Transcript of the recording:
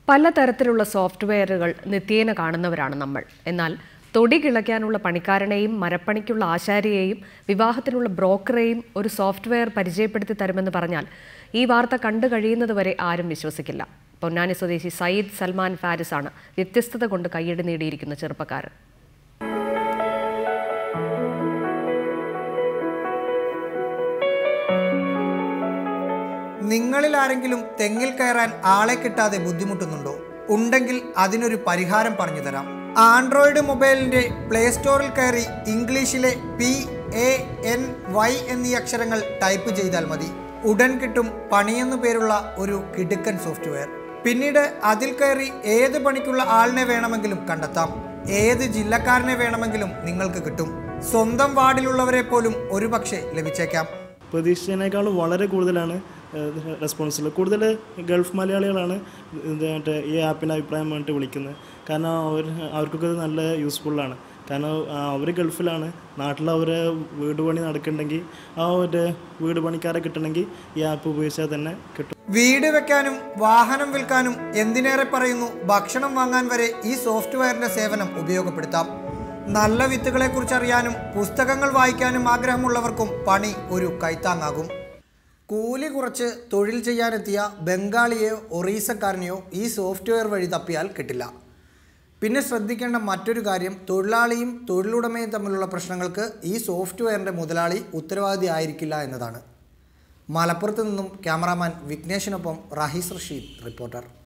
പലതരത്തിലുള്ള സോഫ്റ്റ്വെയറുകൾ നിത്യേന കാണുന്നവരാണ് നമ്മൾ. എന്നാൽ തൊടി കിളയ്ക്കാനുള്ള പണിക്കാരനെയും മരപ്പണിക്കുള്ള ആശാരിയെയും വിവാഹത്തിനുള്ള ബ്രോക്കറെയും ഒരു സോഫ്റ്റ്വെയർ പരിചയപ്പെടുത്തി തരുമെന്ന് പറഞ്ഞാൽ ഈ വാർത്ത കണ്ടു കഴിയുന്നതുവരെ ആരും വിശ്വസിക്കില്ല. പൊന്നാനി സ്വദേശി സയ്യിദ് സൽമാൻ ഫാരിസാണ് വ്യത്യസ്തത കൊണ്ട് കയ്യടി നേടിയിരിക്കുന്ന ചെറുപ്പക്കാരൻ. നിങ്ങളിൽ ആരെങ്കിലും തെങ്ങിൽ കയറാൻ ആളെ കിട്ടാതെ ബുദ്ധിമുട്ടുന്നുണ്ടോ? ഉണ്ടെങ്കിൽ അതിനൊരു പരിഹാരം പറഞ്ഞു തരാം. ആൻഡ്രോയിഡ് മൊബൈലിൻ്റെ പ്ലേ സ്റ്റോറിൽ കയറി ഇംഗ്ലീഷിലെ PANY എന്നീ അക്ഷരങ്ങൾ ടൈപ്പ് ചെയ്താൽ മതി. ഉടൻ കിട്ടും പണിയെന്നു പേരുള്ള ഒരു കിടുക്കൻ സോഫ്റ്റ്വെയർ. പിന്നീട് അതിൽ കയറി ഏത് പണിക്കുള്ള ആളിനെ വേണമെങ്കിലും കണ്ടെത്താം. ഏത് ജില്ലക്കാരനെ വേണമെങ്കിലും നിങ്ങൾക്ക് കിട്ടും. സ്വന്തം വാർഡിലുള്ളവരെ പോലും ഒരുപക്ഷെ ലഭിച്ചേക്കാം. പ്രതീക്ഷിച്ചതിനേക്കാളും വളരെ കൂടുതലാണ് റെസ്പോൺസിബിൾ. കൂടുതൽ ഗൾഫ് മലയാളികളാണ് ഈ ആപ്പിൻ്റെ അഭിപ്രായം വേണ്ടിയിട്ട് വിളിക്കുന്നത്. കാരണം അവർക്കൊക്കെ ഇത് നല്ല യൂസ്ഫുള്ളാണ്. കാരണം അവർ ഗൾഫിലാണ്, നാട്ടിൽ അവർ വീട് പണി നടക്കുന്നുണ്ടെങ്കിൽ ഒരു വീട് പണിക്കാരെ കിട്ടണമെങ്കിൽ ഈ ആപ്പ് ഉപയോഗിച്ചാൽ തന്നെ കിട്ടും. വീട് വെക്കാനും വാഹനം വിൽക്കാനും എന്തിനേറെ പറയുന്നു ഭക്ഷണം വാങ്ങാൻ വരെ ഈ സോഫ്റ്റ്വെയറിൻ്റെ സേവനം ഉപയോഗപ്പെടുത്താം. നല്ല വിത്തുകളെക്കുറിച്ച് അറിയാനും പുസ്തകങ്ങൾ വായിക്കാനും ആഗ്രഹമുള്ളവർക്കും പണി ഒരു കൈത്താങ്ങാകും. കൂലി കുറച്ച് തൊഴിൽ ചെയ്യാനെത്തിയ ബംഗാളിയെയോ ഒറീസക്കാരനെയോ ഈ സോഫ്റ്റ്വെയർ വഴി തപ്പിയാൽ കിട്ടില്ല. പിന്നെ ശ്രദ്ധിക്കേണ്ട മറ്റൊരു കാര്യം, തൊഴിലാളിയും തൊഴിലുടമയും തമ്മിലുള്ള പ്രശ്നങ്ങൾക്ക് ഈ സോഫ്റ്റ്വെയറിൻ്റെ മുതലാളി ഉത്തരവാദി ആയിരിക്കില്ല എന്നതാണ്. മലപ്പുറത്ത് നിന്നും ക്യാമറാമാൻ വിഘ്നേഷിനൊപ്പം റഹീസ് റഷീദ്, റിപ്പോർട്ടർ.